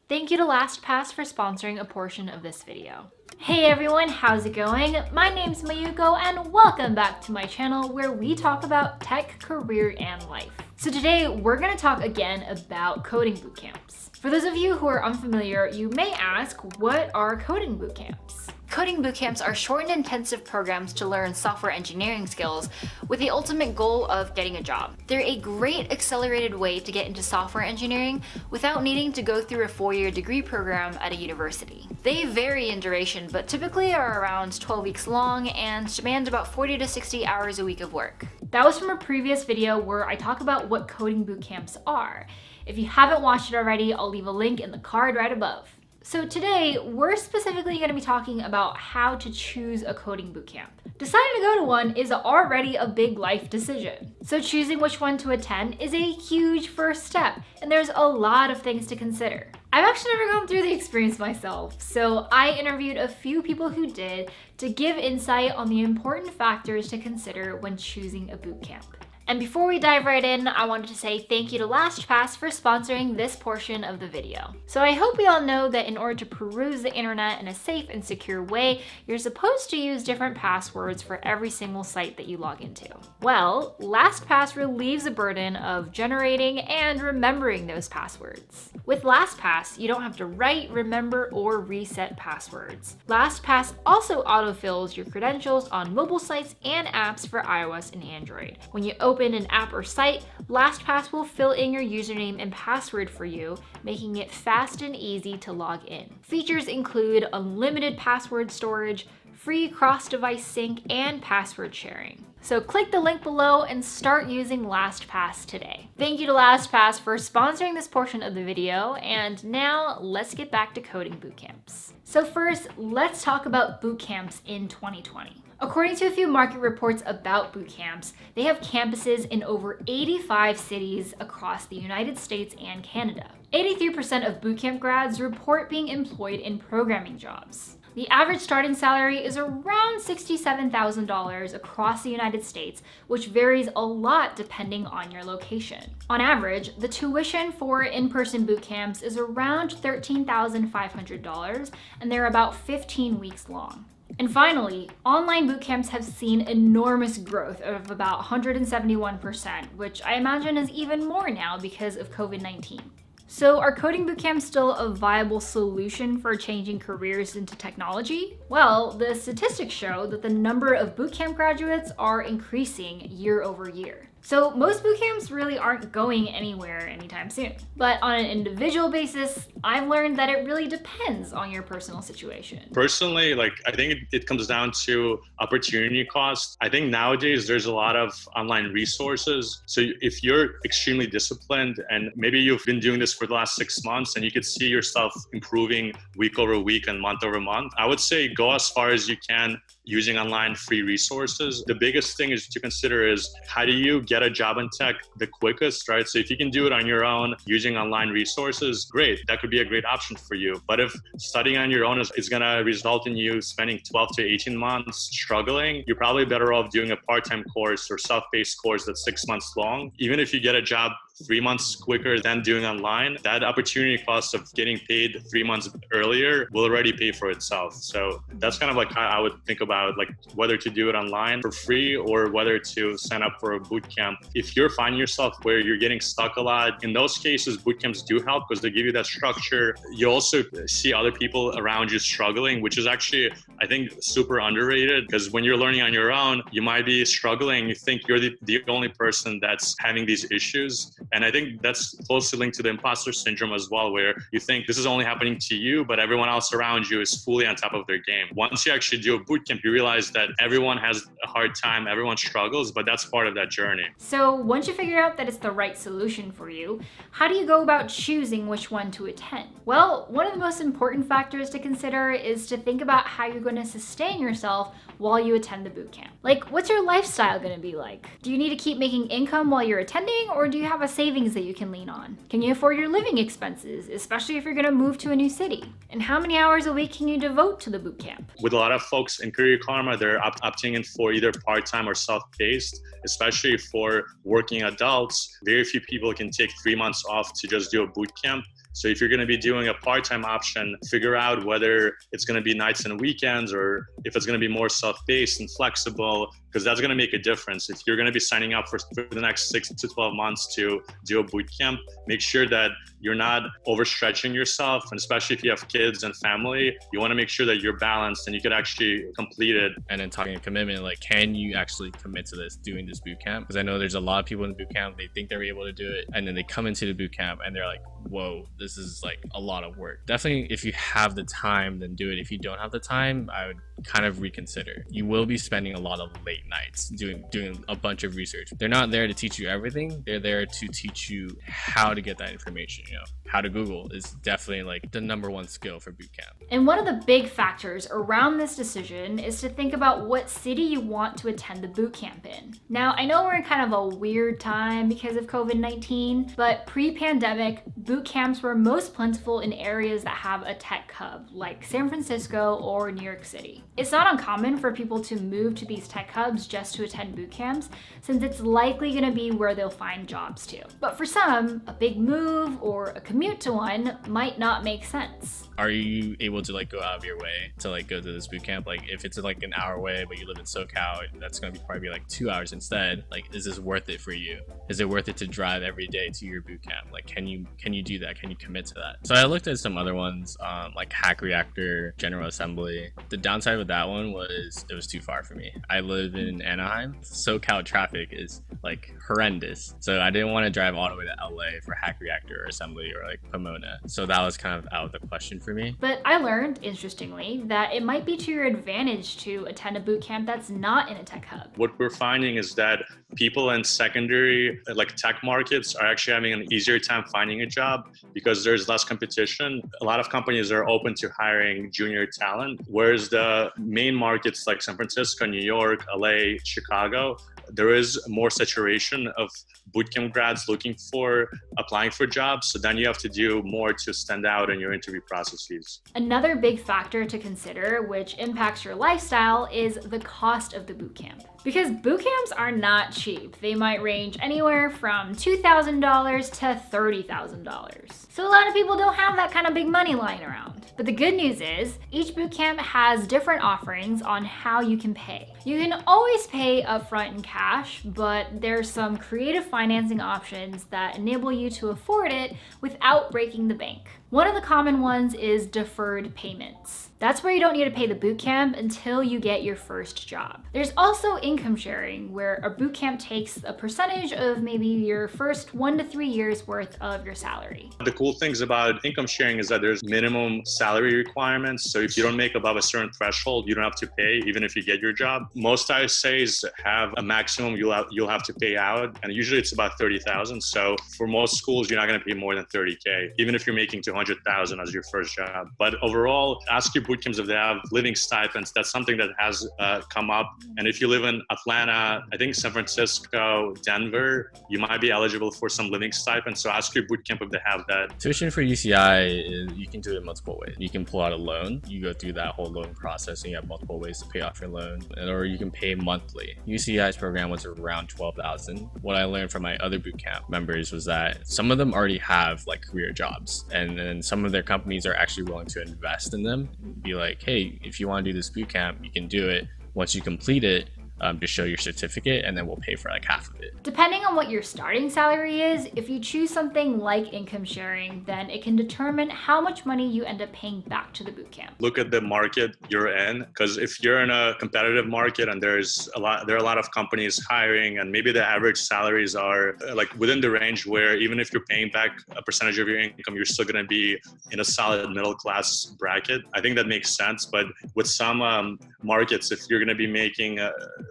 Thank you to LastPass for sponsoring a portion of this video. Hey everyone, how's it going? My name's Mayuko and welcome back to my channel where we talk about tech, career, and life. So today we're going to talk again about coding bootcamps. For those of you who are unfamiliar, you may ask, what are coding bootcamps? Coding bootcamps are short and intensive programs to learn software engineering skills with the ultimate goal of getting a job. They're a great accelerated way to get into software engineering without needing to go through a 4-year degree program at a university. They vary in duration, but typically are around 12 weeks long and demand about 40 to 60 hours a week of work. That was from a previous video where I talk about what coding bootcamps are. If you haven't watched it already, I'll leave a link in the card right above. So today, we're specifically going to be talking about how to choose a coding bootcamp. Deciding to go to one is already a big life decision. So choosing which one to attend is a huge first step, and there's a lot of things to consider. I've actually never gone through the experience myself, so I interviewed a few people who did to give insight on the important factors to consider when choosing a bootcamp. And before we dive right in, I wanted to say thank you to LastPass for sponsoring this portion of the video. So I hope we all know that in order to peruse the internet in a safe and secure way, you're supposed to use different passwords for every single site that you log into. Well, LastPass relieves the burden of generating and remembering those passwords. With LastPass, you don't have to write, remember, or reset passwords. LastPass also autofills your credentials on mobile sites and apps for iOS and Android. When you open an app or site, LastPass will fill in your username and password for you, making it fast and easy to log in. Features include unlimited password storage, free cross-device sync, and password sharing. So click the link below and start using LastPass today. Thank you to LastPass for sponsoring this portion of the video, and now let's get back to coding bootcamps. So first, let's talk about bootcamps in 2020. According to a few market reports about bootcamps, they have campuses in over 85 cities across the United States and Canada. 83% of bootcamp grads report being employed in programming jobs. The average starting salary is around $67,000 across the United States, which varies a lot depending on your location. On average, the tuition for in-person bootcamps is around $13,500, and they're about 15 weeks long. And finally, online bootcamps have seen enormous growth of about 171%, which I imagine is even more now because of COVID-19. So are coding bootcamps still a viable solution for changing careers into technology? Well, the statistics show that the number of bootcamp graduates are increasing year over year. So most bootcamps really aren't going anywhere anytime soon. But on an individual basis, I've learned that it really depends on your personal situation. Personally, I think it comes down to opportunity cost. I think nowadays there's a lot of online resources. So if you're extremely disciplined and maybe you've been doing this for the last 6 months and you could see yourself improving week over week and month over month, I would say go as far as you can using online free resources. The biggest thing is to consider is how do you get a job in tech the quickest, right? So if you can do it on your own using online resources, great. That could be a great option for you. But if studying on your own is going to result in you spending 12 to 18 months struggling, you're probably better off doing a part-time course or self-paced course that's 6 months long. Even if you get a job 3 months quicker than doing online, that opportunity cost of getting paid 3 months earlier will already pay for itself. So that's kind of how I would think about whether to do it online for free or whether to sign up for a bootcamp. If you're finding yourself where you're getting stuck a lot, in those cases, bootcamps do help because they give you that structure. You also see other people around you struggling, which is actually, I think, super underrated, because when you're learning on your own, you might be struggling. You think you're the only person that's having these issues. And I think that's closely linked to the imposter syndrome as well, where you think this is only happening to you, but everyone else around you is fully on top of their game. Once you actually do a bootcamp, you realize that everyone has a hard time, everyone struggles, but that's part of that journey. So once you figure out that it's the right solution for you, how do you go about choosing which one to attend? Well, one of the most important factors to consider is to think about how you're going to sustain yourself while you attend the bootcamp. What's your lifestyle going to be like? Do you need to keep making income while you're attending, or do you have a savings that you can lean on? Can you afford your living expenses, especially if you're going to move to a new city? And how many hours a week can you devote to the bootcamp? With a lot of folks in Career Karma, they're opting in for either part-time or self-paced, especially for working adults. Very few people can take 3 months off to just do a bootcamp. So if you're going to be doing a part-time option, figure out whether it's going to be nights and weekends or if it's going to be more self-paced and flexible, because that's going to make a difference. If you're going to be signing up for the next 6 to 12 months to do a boot camp, make sure that you're not overstretching yourself. And especially if you have kids and family, you want to make sure that you're balanced and you could actually complete it. And then talking commitment, like, can you actually commit to this, doing this boot camp? Because I know there's a lot of people in the boot camp, they think they're able to do it, and then they come into the boot camp and they're like, whoa, this is like a lot of work. Definitely, if you have the time, then do it. If you don't have the time, I would kind of reconsider. You will be spending a lot of late nights doing a bunch of research. They're not there to teach you everything. They're there to teach you how to get that information. You know, how to Google is definitely like the #1 skill for bootcamp. And one of the big factors around this decision is to think about what city you want to attend the bootcamp in. Now, I know we're in kind of a weird time because of COVID-19, but pre-pandemic, boot camps were most plentiful in areas that have a tech hub, like San Francisco or New York City. It's not uncommon for people to move to these tech hubs just to attend boot camps, since it's likely going to be where they'll find jobs too. But for some, a big move or a commute to one might not make sense. Are you able to like go out of your way to like go to this boot camp? Like if it's like an hour away, but you live in SoCal, that's going to be probably like 2 hours instead. Like, is this worth it for you? Is it worth it to drive every day to your boot camp? Like, can you do that? Can you commit to that? So I looked at some other ones, like Hack Reactor, General Assembly. The downside with that one was it was too far for me. I live in Anaheim. SoCal traffic is like horrendous. So I didn't want to drive all the way to LA for Hack Reactor or Assembly or like Pomona. So that was kind of out of the question for me. But I learned, interestingly, that it might be to your advantage to attend a boot camp that's not in a tech hub. What we're finding is that people in secondary, like tech markets, are actually having an easier time finding a job because there's less competition. A lot of companies are open to hiring junior talent, whereas the main markets like San Francisco, New York, LA, Chicago, there is more saturation of bootcamp grads applying for jobs. So then you have to do more to stand out in your interview processes. Another big factor to consider, which impacts your lifestyle, is the cost of the bootcamp. Because bootcamps are not cheap. They might range anywhere from $2,000 to $30,000. So a lot of people don't have that kind of big money lying around. But the good news is, each bootcamp has different offerings on how you can pay. You can always pay upfront in cash, but there's some creative financing options that enable you to afford it without breaking the bank. One of the common ones is deferred payments. That's where you don't need to pay the bootcamp until you get your first job. There's also income sharing, where a bootcamp takes a percentage of maybe your first 1 to 3 years worth of your salary. The cool things about income sharing is that there's minimum salary requirements. So if you don't make above a certain threshold, you don't have to pay, even if you get your job. Most ISAs have a maximum you'll have to pay out, and usually it's about $30,000. So for most schools, you're not going to pay more than $30K, even if you're making $200,000 as your first job. But overall, ask your bootcamps if they have living stipends. That's something that has come up. And if you live in Atlanta, I think San Francisco, Denver, you might be eligible for some living stipends. So ask your bootcamp if they have that. Tuition for UCI is, you can do it multiple ways. You can pull out a loan. You go through that whole loan process and you have multiple ways to pay off your loan, or you can pay monthly. UCI's program was around $12,000. What I learned from my other bootcamp members was that some of them already have like career jobs, and then some of their companies are actually willing to invest in them. Be like, hey, if you want to do this boot camp, you can do it. Once you complete it, just show your certificate, and then we'll pay for like half of it. Depending on what your starting salary is, if you choose something like income sharing, then it can determine how much money you end up paying back to the bootcamp. Look at the market you're in, because if you're in a competitive market and there are a lot of companies hiring, and maybe the average salaries are like within the range where even if you're paying back a percentage of your income, you're still going to be in a solid middle class bracket. I think that makes sense. But with some markets, if you're going to be making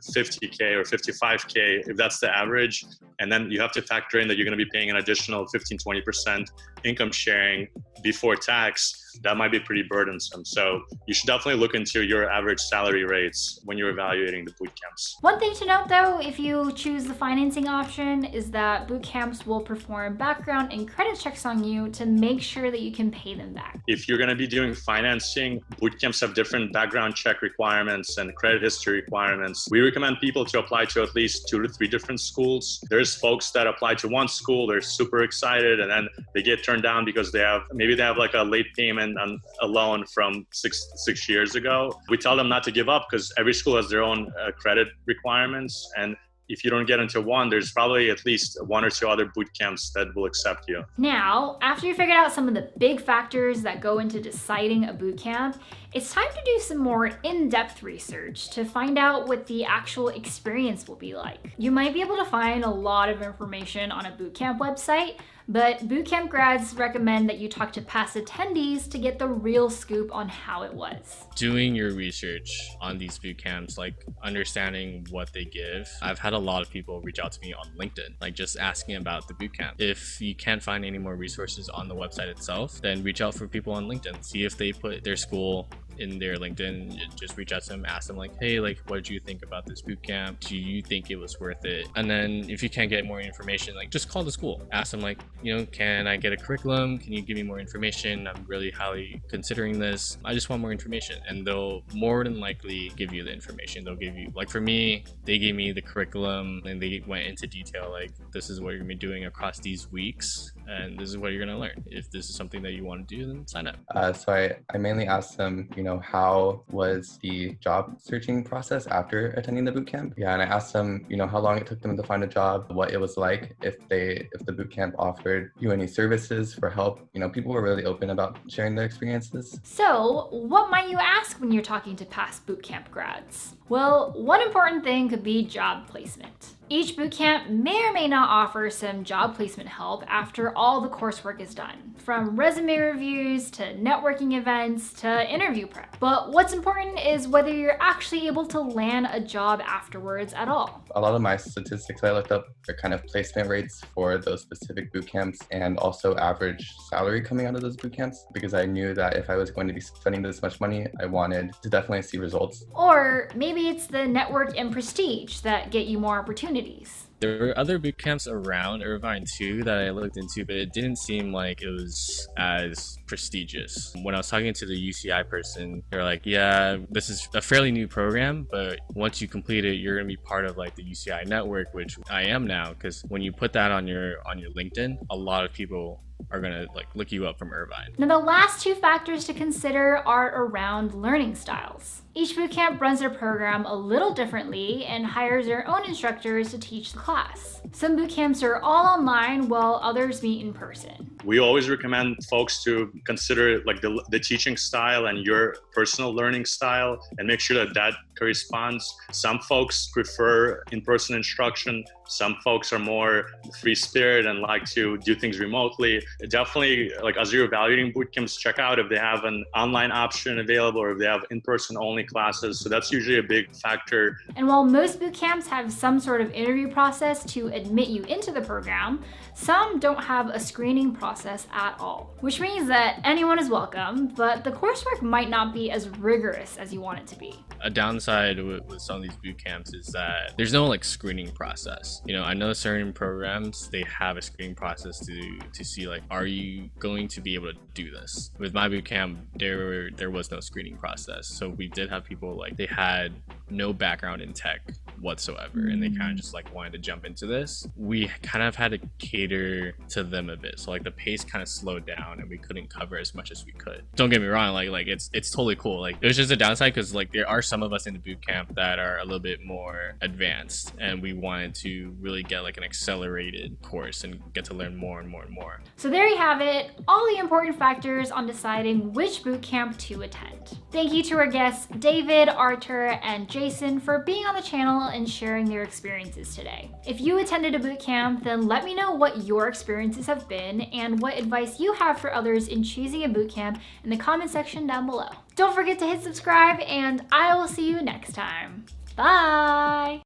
50K or 55K, if that's the average, and then you have to factor in that you're going to be paying an additional 15-20% income sharing, before tax, that might be pretty burdensome. So you should definitely look into your average salary rates when you're evaluating the boot camps. One thing to note though, if you choose the financing option, is that boot camps will perform background and credit checks on you to make sure that you can pay them back. If you're going to be doing financing, boot camps have different background check requirements and credit history requirements. We recommend people to apply to at least 2 to 3 different schools. There's folks that apply to one school, they're super excited, and then they get turned down because maybe they have like a late payment on a loan from six years ago. We tell them not to give up because every school has their own credit requirements. And if you don't get into one, there's probably at least 1 or 2 other boot camps that will accept you. Now, after you figured out some of the big factors that go into deciding a boot camp, it's time to do some more in-depth research to find out what the actual experience will be like. You might be able to find a lot of information on a boot camp website, but bootcamp grads recommend that you talk to past attendees to get the real scoop on how it was. Doing your research on these boot camps, like understanding what they give. I've had a lot of people reach out to me on LinkedIn, like just asking about the boot camp. If you can't find any more resources on the website itself, then reach out for people on LinkedIn. See if they put their school in their LinkedIn. Just reach out to them, ask them like, hey, like, what did you think about this boot camp? Do you think it was worth it? And then if you can't get more information, like just call the school. Ask them like, you know, can I get a curriculum? Can you give me more information? I'm really highly considering this. I just want more information. And they'll more than likely give you the information. They'll give you, like for me, they gave me the curriculum and they went into detail, like this is what you're gonna be doing across these weeks and this is what you're gonna learn. If this is something that you want to do, then sign up. So I mainly asked them, you know, how was the job searching process after attending the boot camp? Yeah, and I asked them, you know, how long it took them to find a job, what it was like, if the boot camp offered you any services for help. You know, people were really open about sharing their experiences. So, what might you ask when you're talking to past boot camp grads? Well, one important thing could be job placement. Each bootcamp may or may not offer some job placement help after all the coursework is done, from resume reviews to networking events to interview prep. But what's important is whether you're actually able to land a job afterwards at all. A lot of my statistics I looked up are kind of placement rates for those specific bootcamps and also average salary coming out of those bootcamps, because I knew that if I was going to be spending this much money, I wanted to definitely see results. Or maybe it's the network and prestige that get you more opportunities. There were other boot camps around Irvine too that I looked into, but it didn't seem like it was as prestigious. When I was talking to the UCI person, they're like, yeah, this is a fairly new program, but once you complete it, you're gonna be part of like the UCI network, which I am now, because when you put that on your LinkedIn, a lot of people are gonna like look you up from Irvine. Now the last two factors to consider are around learning styles. Each bootcamp runs their program a little differently and hires their own instructors to teach the class. Some bootcamps are all online while others meet in person. We always recommend folks to consider like the teaching style and your personal learning style and make sure that that corresponds. Some folks prefer in-person instruction. Some folks are more free spirit and like to do things remotely. Definitely, like as you're evaluating bootcamps, check out if they have an online option available or if they have in-person only classes. So that's usually a big factor. And while most bootcamps have some sort of interview process to admit you into the program, some don't have a screening process at all, which means that anyone is welcome, but the coursework might not be as rigorous as you want it to be. A downside with some of these boot camps is that there's no like screening process. You know, I know certain programs, they have a screening process to see like, are you going to be able to do this? With my boot camp, there was no screening process. So we did have people like, they had no background in tech whatsoever, and they kind of just like wanted to jump into this. We kind of had to cater to them a bit. So like the pace kind of slowed down and we couldn't cover as much as we could. Don't get me wrong, like it's totally cool. Like it was just a downside because like there are some of us in the boot camp that are a little bit more advanced, and we wanted to really get like an accelerated course and get to learn more and more and more. So there you have it, all the important factors on deciding which boot camp to attend. Thank you to our guests David, Artur, and Jason for being on the channel and sharing their experiences today. If you attended a boot camp, then let me know what your experiences have been and what advice you have for others in choosing a boot camp in the comment section down below. Don't forget to hit subscribe, and I will see you next time. Bye!